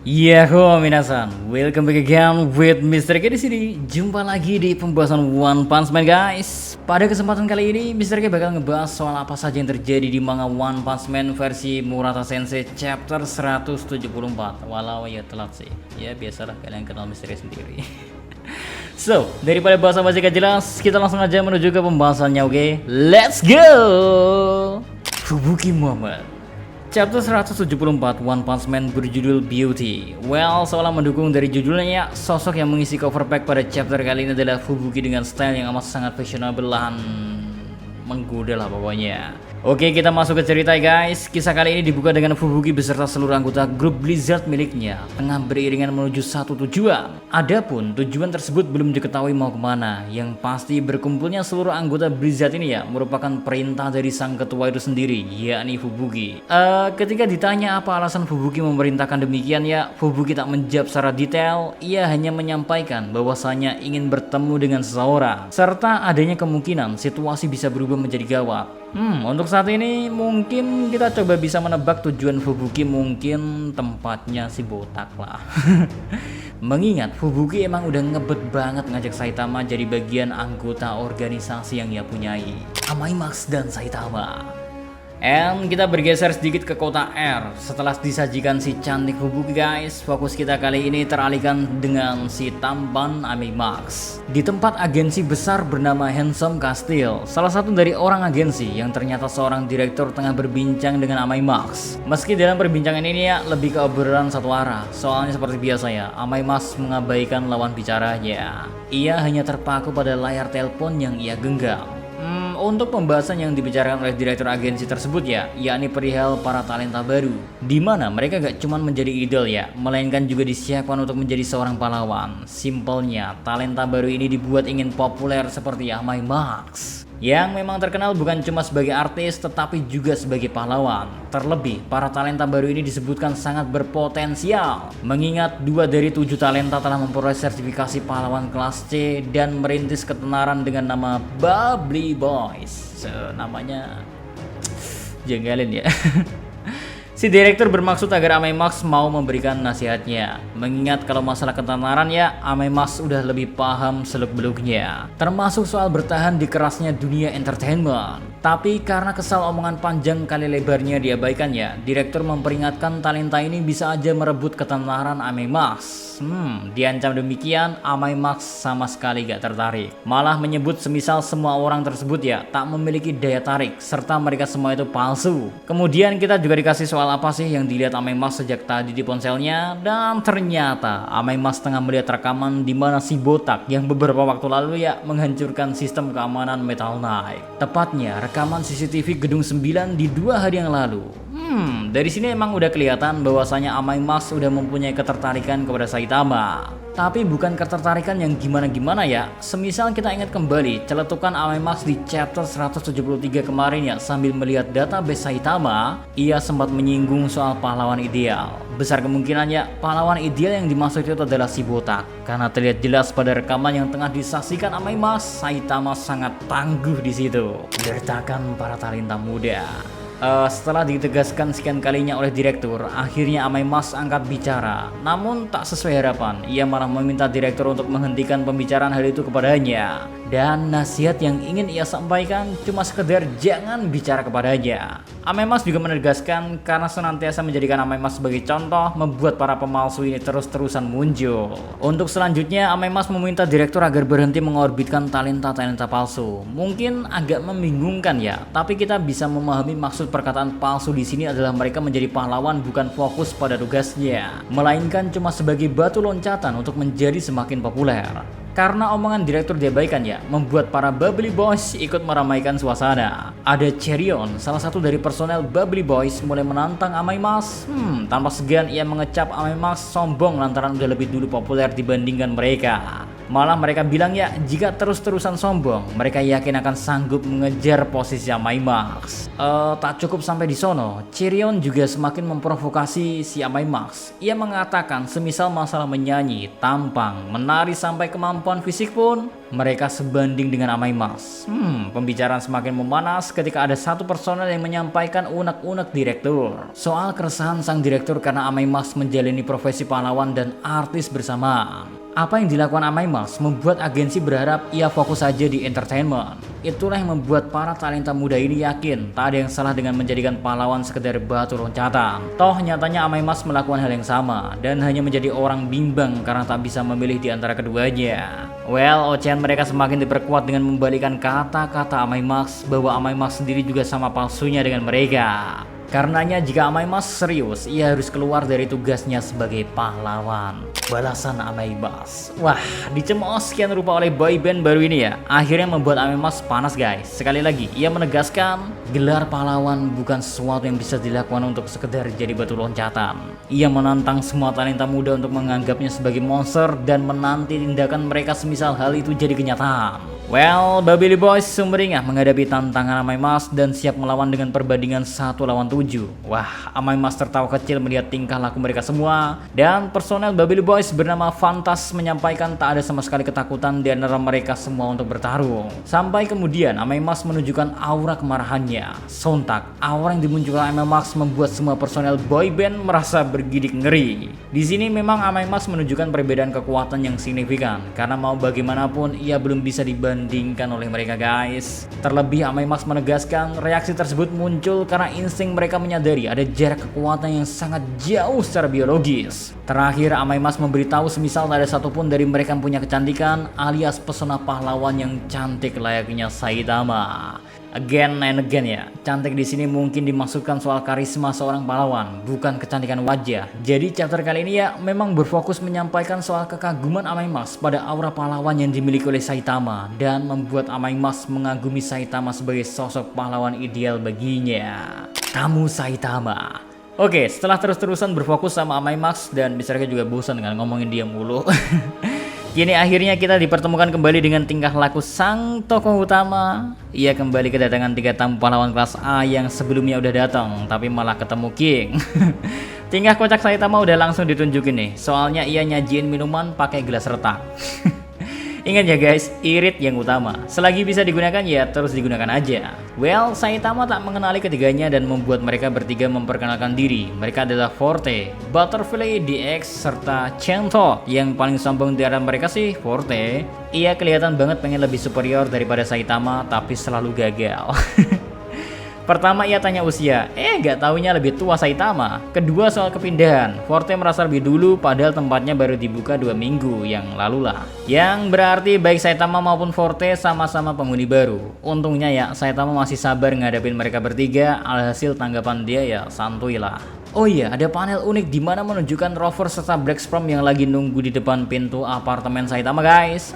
Yahoo minasan, welcome back again with Mr. K di sini. Jumpa lagi di pembahasan One Punch Man guys. Pada kesempatan kali ini Mr. K bakal ngebahas soal apa saja yang terjadi di manga One Punch Man versi Murata Sensei chapter 174. Walau ya telat sih. Ya biasalah kalian kenal Mr. K sendiri. So, daripada bahasa basi gak jelas, kita langsung aja menuju ke pembahasannya, oke? Let's go! Fubuki Muhammad Chapter 174 One Punch Man berjudul Beauty. Well, seolah mendukung dari judulnya, sosok yang mengisi cover pack pada chapter kali ini adalah Fubuki dengan style yang amat sangat fashionable dan menggoda lah pokoknya. Oke, kita masuk ke cerita guys. Kisah kali ini dibuka dengan Fubuki beserta seluruh anggota grup Blizzard miliknya tengah beriringan menuju satu tujuan. Adapun tujuan tersebut belum diketahui mau kemana. Yang pasti berkumpulnya seluruh anggota Blizzard ini ya merupakan perintah dari sang ketua itu sendiri, yakni Fubuki. Ketika ditanya apa alasan Fubuki memerintahkan demikian ya, Fubuki tak menjawab secara detail. Ia hanya menyampaikan bahwasanya ingin bertemu dengan seseorang serta adanya kemungkinan situasi bisa berubah menjadi gawat. Untuk saat ini mungkin kita coba bisa menebak tujuan Fubuki, mungkin tempatnya si botak lah. Mengingat Fubuki emang udah ngebet banget ngajak Saitama jadi bagian anggota organisasi yang ia punyai, Amaimax dan Saitama. And kita bergeser sedikit ke kota R. Setelah disajikan si cantik Fubuki guys, fokus kita kali ini teralihkan dengan si tampan Amaimax di tempat agensi besar bernama Handsome Castle. Salah satu dari orang agensi yang ternyata seorang direktur tengah berbincang dengan Amaimax. Meski dalam perbincangan ini ya lebih ke obrolan satu arah, soalnya seperti biasa ya, Amaimax mengabaikan lawan bicaranya. Ia hanya terpaku pada layar telepon yang ia genggam. Untuk pembahasan yang dibicarakan oleh direktur agensi tersebut ya, yakni perihal para talenta baru, di mana mereka gak cuma menjadi idol ya, melainkan juga disiapkan untuk menjadi seorang pahlawan. Simpelnya, talenta baru ini dibuat ingin populer seperti Amaimax, yang memang terkenal bukan cuma sebagai artis tetapi juga sebagai pahlawan. Terlebih, para talenta baru ini disebutkan sangat berpotensial, mengingat 2 dari 7 talenta telah memperoleh sertifikasi pahlawan kelas C dan merintis ketenaran dengan nama Bubbly Boys. Namanya jengkelin ya. Si direktur bermaksud agar Amaimax mau memberikan nasihatnya, mengingat kalau masalah ketenaran ya, Amaimax udah lebih paham seluk-beluknya, termasuk soal bertahan di kerasnya dunia entertainment. Tapi karena kesal omongan panjang kali lebarnya diabaikan ya, direktur memperingatkan talenta ini bisa aja merebut ketenaran Amaimax. Diancam demikian, Amaimax sama sekali gak tertarik, malah menyebut semisal semua orang tersebut ya tak memiliki daya tarik, serta mereka semua itu palsu. Kemudian kita juga dikasih soal apa sih yang dilihat Amaimax sejak tadi di ponselnya, dan ternyata Amaimax tengah melihat rekaman di mana si botak yang beberapa waktu lalu ya menghancurkan sistem keamanan Metal Knight. Tepatnya rekaman CCTV gedung 9 di 2 hari yang lalu. Dari sini emang udah kelihatan bahwasanya Amaimax udah mempunyai ketertarikan kepada Saitama. Tapi bukan ketertarikan yang gimana-gimana ya. Semisal kita ingat kembali celetukan Amaimax di chapter 173 kemarin ya, sambil melihat database Saitama, ia sempat menyinggung soal pahlawan ideal. Besar kemungkinan ya pahlawan ideal yang dimaksud itu adalah si botak. Karena terlihat jelas pada rekaman yang tengah disaksikan Amaimax, Saitama sangat tangguh di situ, gertakan para talenta muda. Setelah ditegaskan sekian kalinya oleh direktur, akhirnya Amaimax angkat bicara. Namun tak sesuai harapan, ia malah meminta direktur untuk menghentikan pembicaraan hal itu kepadanya. Dan nasihat yang ingin ia sampaikan cuma sekedar jangan bicara kepadanya. Amaimax juga menegaskan karena senantiasa menjadikan Amaimax sebagai contoh, membuat para pemalsu ini terus-terusan muncul. Untuk selanjutnya, Amaimax meminta direktur agar berhenti mengorbitkan talenta-talenta palsu. Mungkin agak membingungkan ya, tapi kita bisa memahami maksud perkataan palsu di sini adalah mereka menjadi pahlawan bukan fokus pada tugasnya, melainkan cuma sebagai batu loncatan untuk menjadi semakin populer. Karena omongan direktur diabaikan ya, membuat para Bubbly Boys ikut meramaikan suasana. Ada Cherion, salah satu dari personel Bubbly Boys, mulai menantang Amaimax. Tanpa segan ia mengecap Amaimax sombong lantaran udah lebih dulu populer dibandingkan mereka. Malah mereka bilang ya, jika terus-terusan sombong, mereka yakin akan sanggup mengejar posisi Amai Max. Tak cukup sampai di sono, Chirion juga semakin memprovokasi si Amai Max. Ia mengatakan semisal masalah menyanyi, tampang, menari sampai kemampuan fisik pun, mereka sebanding dengan Amai Max. Pembicaraan semakin memanas ketika ada satu personel yang menyampaikan unek-unek direktur soal keresahan sang direktur karena Amai Max menjalani profesi pahlawan dan artis bersamaan. Apa yang dilakukan Amai Max membuat agensi berharap ia fokus saja di entertainment. Itulah yang membuat para talenta muda ini yakin tak ada yang salah dengan menjadikan pahlawan sekedar batu loncatan. Toh nyatanya Amai Max melakukan hal yang sama dan hanya menjadi orang bimbang karena tak bisa memilih di antara keduanya. Well, ocehan mereka semakin diperkuat dengan membalikan kata-kata Amai Max bahwa Amai Max sendiri juga sama palsunya dengan mereka. Karenanya jika Amai Max serius, ia harus keluar dari tugasnya sebagai pahlawan. Balasan Amai Max. Wah, dicemooh sekian rupa oleh boyband baru ini ya. Akhirnya membuat Amai Max panas guys. Sekali lagi, ia menegaskan gelar pahlawan bukan sesuatu yang bisa dilakukan untuk sekedar jadi batu loncatan. Ia menantang semua talenta muda untuk menganggapnya sebagai monster dan menanti tindakan mereka semisal hal itu jadi kenyataan. Well, Babili Boys sumringah menghadapi tantangan Amai Max dan siap melawan dengan perbandingan 1 lawan 7. Wah, Amai Max tertawa kecil melihat tingkah laku mereka semua. Dan personel Babili Boys bernama Fantas menyampaikan tak ada sama sekali ketakutan di antara mereka semua untuk bertarung. Sampai kemudian Amai Max menunjukkan aura kemarahannya. Sontak, aura yang dimunculkan Amai Max membuat semua personel boyband merasa bergidik ngeri. Di sini memang Amai Max menunjukkan perbedaan kekuatan yang signifikan karena mau bagaimanapun ia belum bisa dibandingkan oleh mereka guys. Terlebih Amai Max menegaskan reaksi tersebut muncul karena insting mereka menyadari ada jarak kekuatan yang sangat jauh secara biologis. Terakhir Amai Max memberitahu semisal tak ada satupun dari mereka yang punya kecantikan alias pesona pahlawan yang cantik layaknya Saitama. Again and again ya, cantik di sini mungkin dimaksudkan soal karisma seorang pahlawan, bukan kecantikan wajah. Jadi chapter kali ini ya memang berfokus menyampaikan soal kekaguman Amai Max pada aura pahlawan yang dimiliki oleh Saitama dan membuat Amai Max mengagumi Saitama sebagai sosok pahlawan ideal baginya. Kamu Saitama. Oke, setelah terus-terusan berfokus sama Amai Max dan Mr. K juga bosan dengan ngomongin dia mulu. Kini akhirnya kita dipertemukan kembali dengan tingkah laku sang tokoh utama. Ia kembali kedatangan 3 tamu pahlawan kelas A yang sebelumnya udah datang, tapi malah ketemu King. Tingkah kocak Saitama udah langsung ditunjukin nih, soalnya ia nyajiin minuman pakai gelas retak. Ingat ya guys, irit yang utama. Selagi bisa digunakan ya terus digunakan aja. Well, Saitama tak mengenali ketiganya dan membuat mereka bertiga memperkenalkan diri. Mereka adalah Forte, Butterfly DX, serta Chento. Yang paling sombong di antara mereka sih Forte. Ia kelihatan banget pengen lebih superior daripada Saitama, tapi selalu gagal. Pertama ia tanya usia, gak taunya lebih tua Saitama. Kedua soal kepindahan, Forte merasa lebih dulu padahal tempatnya baru dibuka 2 minggu yang lalu lah. Yang berarti baik Saitama maupun Forte sama-sama penghuni baru. Untungnya ya Saitama masih sabar ngadepin mereka bertiga, alhasil tanggapan dia ya santuy lah. Oh iya, ada panel unik di mana menunjukkan Rover serta Black Storm yang lagi nunggu di depan pintu apartemen Saitama guys.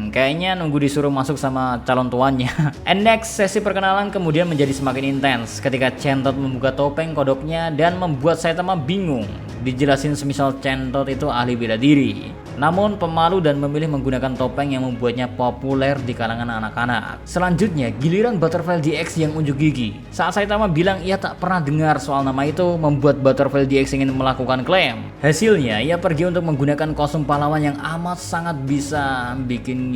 Kayaknya nunggu disuruh masuk sama calon tuannya. And next, sesi perkenalan kemudian menjadi semakin intens ketika Centot membuka topeng kodoknya dan membuat Saitama bingung. Dijelasin semisal Centot itu ahli bela diri, namun pemalu dan memilih menggunakan topeng yang membuatnya populer di kalangan anak-anak. Selanjutnya, giliran Butterfly DX yang unjuk gigi. Saat Saitama bilang ia tak pernah dengar soal nama itu, membuat Butterfly DX ingin melakukan klaim. Hasilnya, ia pergi untuk menggunakan kostum pahlawan yang amat sangat bisa bikin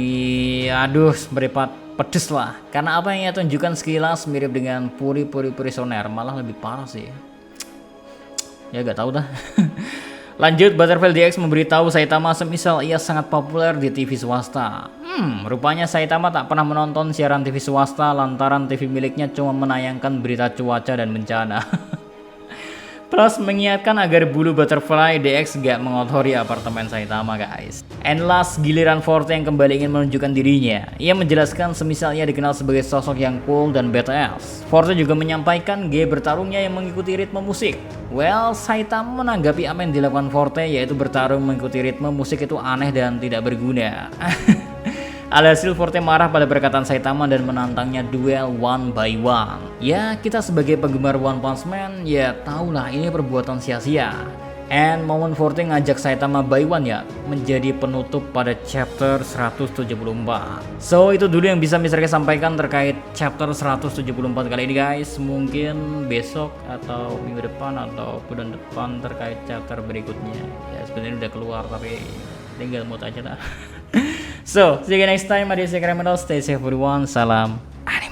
meripat pedes lah. Karena apa yang ia tunjukkan sekilas mirip dengan Puri-Puri Prisoner, malah lebih parah sih. Ya gak tahu dah. Lanjut, Butterfly DX memberitahu Saitama semisal ia sangat populer di TV swasta. Rupanya Saitama tak pernah menonton siaran TV swasta lantaran TV miliknya cuma menayangkan berita cuaca dan bencana. Plus mengingatkan agar bulu Butterfly DX gak mengotori apartemen Saitama guys. And last, giliran Forte yang kembali ingin menunjukkan dirinya. Ia menjelaskan semisal ia dikenal sebagai sosok yang cool dan badass. Forte juga menyampaikan gaya bertarungnya yang mengikuti ritme musik. Well, Saitama menanggapi apa yang dilakukan Forte, yaitu bertarung mengikuti ritme musik itu aneh dan tidak berguna. Alhasil Forte marah pada perkataan Saitama dan menantangnya duel 1 by 1. Ya, kita sebagai penggemar One Punch Man ya tahulah ini perbuatan sia-sia. And Moment 40 ngajak Saitama Baiwan ya menjadi penutup pada chapter 174. So itu dulu yang bisa Mr. K sampaikan terkait chapter 174 kali ini guys. Mungkin besok atau minggu depan atau bulan depan terkait chapter berikutnya. Ya sebenarnya udah keluar tapi tinggal mood aja lah. So see you next time. Adios, stay safe everyone. Salam anime.